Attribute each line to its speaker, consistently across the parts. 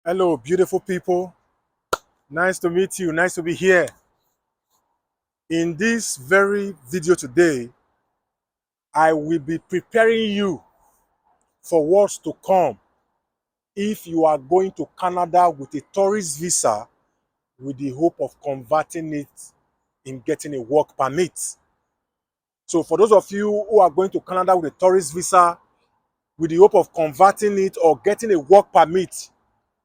Speaker 1: Hello, beautiful people. Nice to meet you. Nice to be here. In this very video today, I will be preparing you for what's to come if you are going to Canada with a tourist visa with the hope of converting it in getting a work permit. So for those of you who are going to Canada with a tourist visa with the hope of converting it or getting a work permit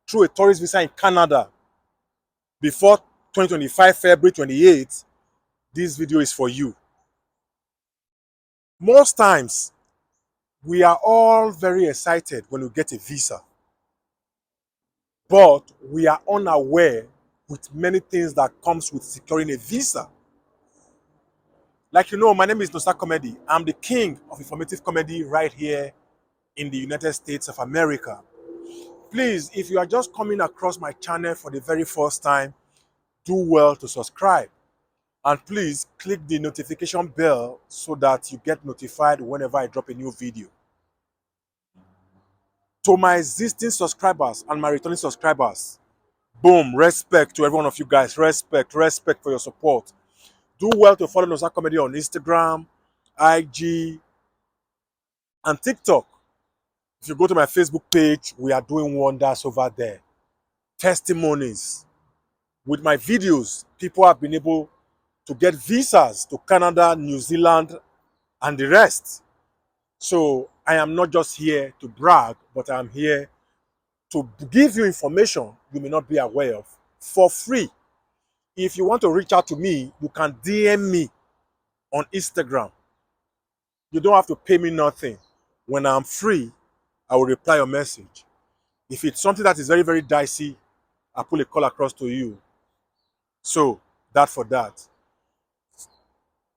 Speaker 1: through a tourist visa in Canada before 2025 February 28th, this video is for you. Most times, we are all very excited when we get a visa, but we are unaware with many things that comes with securing a visa. Like you know, my name is Noxacomedy. I'm the king of informative comedy right here in the United States of America. Please, if you are just coming across my channel for the very first time, do well to subscribe. And please click the notification bell so that you get notified whenever I drop a new video. To my existing subscribers and my returning subscribers, boom, respect to every one of you guys. Respect for your support. Do well to follow Noxacomedy on Instagram, IG, and TikTok. If you go to my Facebook page, we are doing wonders over there. Testimonies. With my videos, people have been able to get visas to Canada, New Zealand, and the rest. So I am not just here to brag, but I am here to give you information you may not be aware of for free. If you want to reach out to me, you can DM me on Instagram. You don't have to pay me nothing. When I'm free, I will reply your message. If it's something that is very, very dicey, I'll pull a call across to you. So, that for that.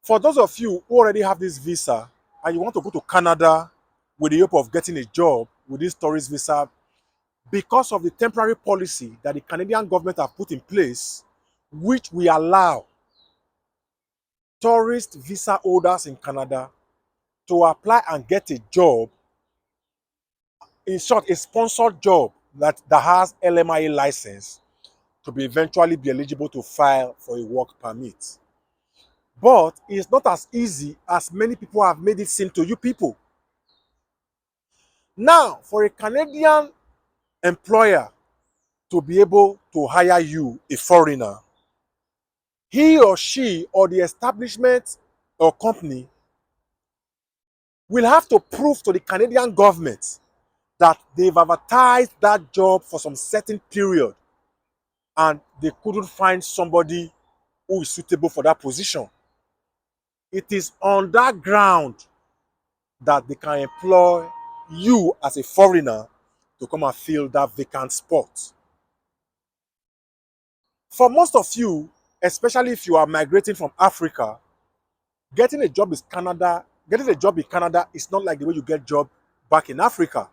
Speaker 1: For those of you who already have this visa and you want to go to Canada with the hope of getting a job with this tourist visa, because of the temporary policy that the Canadian government have put in place, which we allow tourist visa holders in Canada to apply and get a job, in short, a sponsored job that has LMIA license to be eventually be eligible to file for a work permit. But it's not as easy as many people have made it seem to you people. Now, for a Canadian employer to be able to hire you, a foreigner, he or she or the establishment or company will have to prove to the Canadian government that they've advertised that job for some certain period and they couldn't find somebody who is suitable for that position. It is on that ground that they can employ you as a foreigner to come and fill that vacant spot. For most of you, especially if you are migrating from Africa, getting a job in Canada is not like the way you get job back in Africa.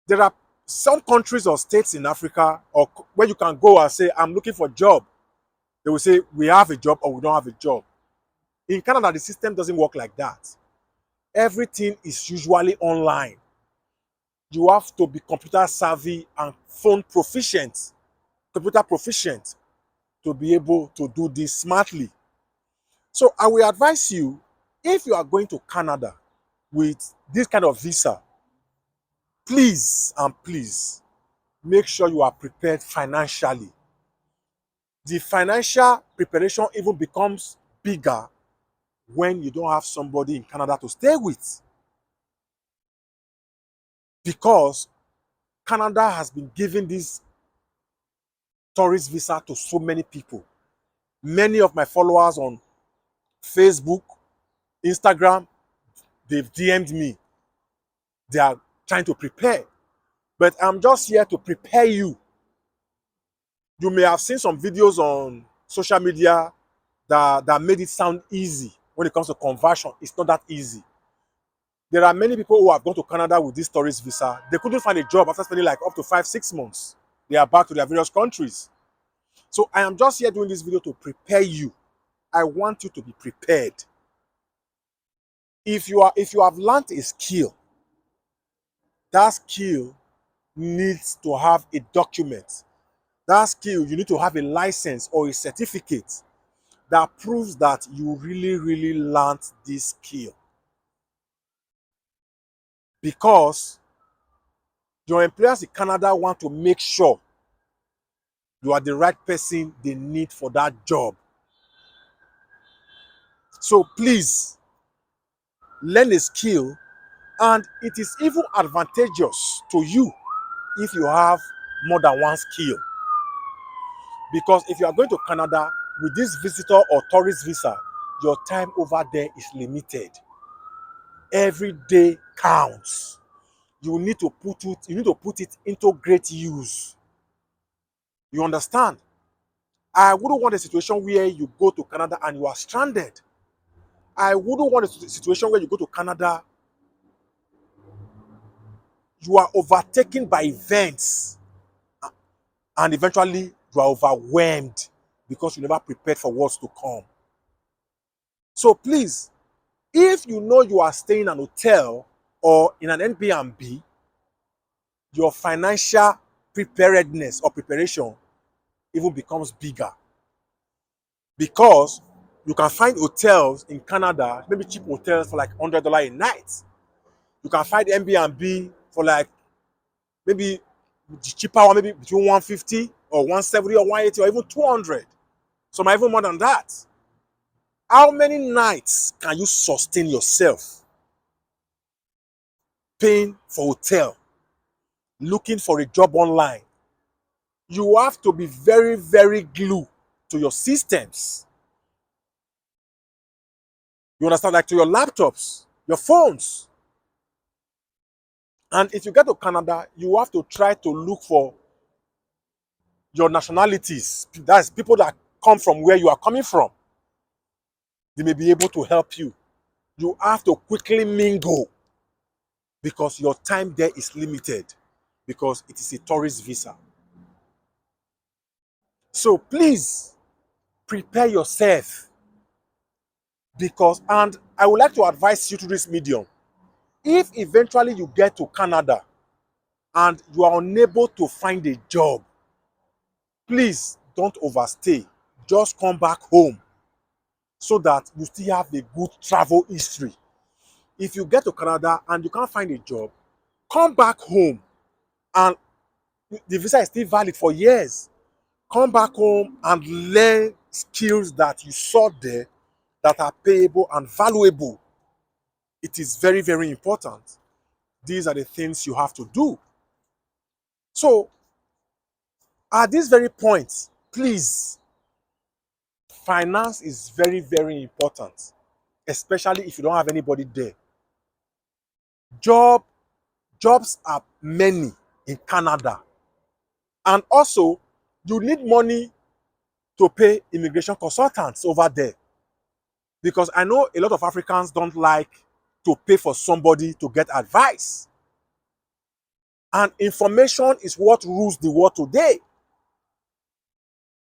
Speaker 1: There are some countries or states in Africa or where you can go and say, I'm looking for a job. They will say, we have a job or we don't have a job. In Canada, the system doesn't work like that. Everything is usually online. You have to be computer savvy and computer proficient to be able to do this smartly. So I will advise you, if you are going to Canada with this kind of visa, please and please make sure you are prepared financially. The financial preparation even becomes bigger when you don't have somebody in Canada to stay with. Because Canada has been giving this tourist visa to so many people. Many of my followers on Facebook, Instagram, they've DM'd me. They are trying to prepare. But I'm just here to prepare you. You may have seen some videos on social media that made it sound easy. When it comes to conversion, it's not that easy. There are many people who have gone to Canada with this tourist visa. They couldn't find a job after spending like up to 5-6 months. They are back to their various countries. So I am just here doing this video to prepare you. I want you to be prepared. If you have learned a skill, that skill needs to have a document. That skill, you need to have a license or a certificate that proves that you really, really learned this skill. Because your employers in Canada want to make sure you are the right person they need for that job. So please learn a skill, and it is even advantageous to you if you have more than one skill. Because if you are going to Canada with this visitor or tourist visa, your time over there is limited. Every day counts. You need to put it into great use. You understand? I wouldn't want a situation where you go to Canada and you are stranded. I wouldn't want a situation where you go to Canada, you are overtaken by events, and eventually you are overwhelmed because you never prepared for what's to come. So please, if you know you are staying in an hotel or in an Airbnb, your financial preparedness or preparation even becomes bigger, because you can find hotels in Canada, maybe cheap hotels for like $100 a night. You can find Airbnb for like maybe the cheaper one, maybe between 150 or 170 or 180 or even 200. Some are even more than that. How many nights can you sustain yourself paying for hotel, looking for a job online? You have to be very, very glued to your systems. You understand? Like to your laptops, your phones. And if you get to Canada, you have to try to look for your nationalities. That's people that come from where you are coming from. They may be able to help you. You have to quickly mingle because your time there is limited, because it is a tourist visa. So please prepare yourself, and I would like to advise you to this medium. If eventually you get to Canada and you are unable to find a job, please don't overstay. Just come back home so that you still have a good travel history. If you get to Canada and you can't find a job, come back home, and the visa is still valid for years. Come back home and learn skills that you saw there that are payable and valuable. It is very, very important. These are the things you have to do. So, at this very point, please, finance is very, very important, especially if you don't have anybody there. Job Jobs are many in Canada. And also, you need money to pay immigration consultants over there. Because I know a lot of Africans don't like to pay for somebody to get advice. And information is what rules the world today.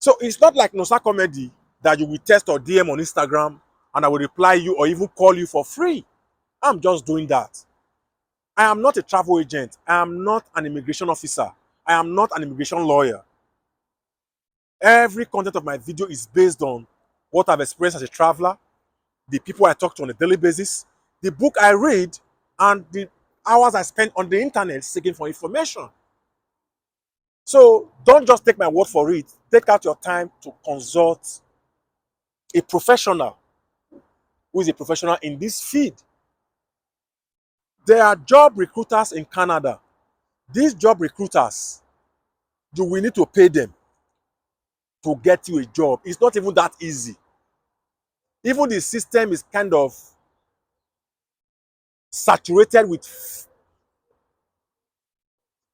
Speaker 1: So it's not like Noxacomedy that you will text or DM on Instagram and I will reply you or even call you for free. I'm just doing that. I am not a travel agent. I am not an immigration officer. I am not an immigration lawyer. Every content of my video is based on what I've experienced as a traveler, the people I talk to on a daily basis, the book I read, and the hours I spend on the internet seeking for information. So don't just take my word for it. Take out your time to consult a professional who is a professional in this field. There are job recruiters in Canada. These job recruiters, you will need to pay them to get you a job. It's not even that easy. Even the system is kind of saturated with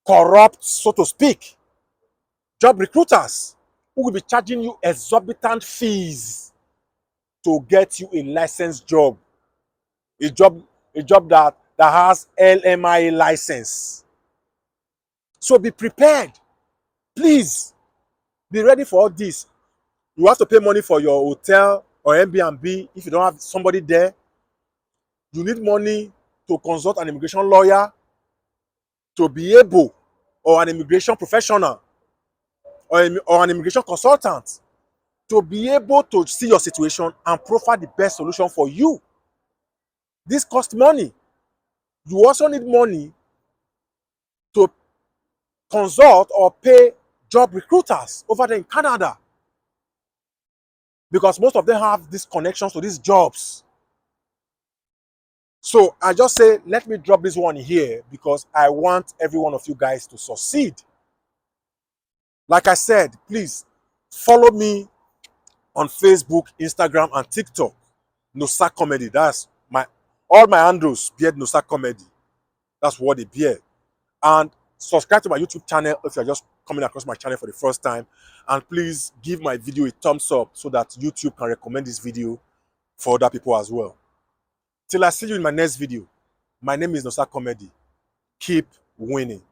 Speaker 1: corrupt, so to speak, job recruiters who will be charging you exorbitant fees to get you a licensed job, a job, that has LMIA license. So be prepared. Please be ready for all this. You have to pay money for your hotel or Airbnb if you don't have somebody there. You need money to consult an immigration lawyer to be able or an immigration professional or an immigration consultant to be able to see your situation and provide the best solution for you. This costs money. You also need money to consult or pay job recruiters over there in Canada, because most of them have these connections to these jobs. So I just say, let me drop this one here because I want every one of you guys to succeed. Like I said, please follow me on Facebook, Instagram, and TikTok. Noxacomedy. That's all my handles bear Noxacomedy. That's what they bear. And subscribe to my YouTube channel if you're just coming across my channel for the first time. And please give my video a thumbs up so that YouTube can recommend this video for other people as well. Till I see you in my next video, my name is Noxacomedy. Keep winning.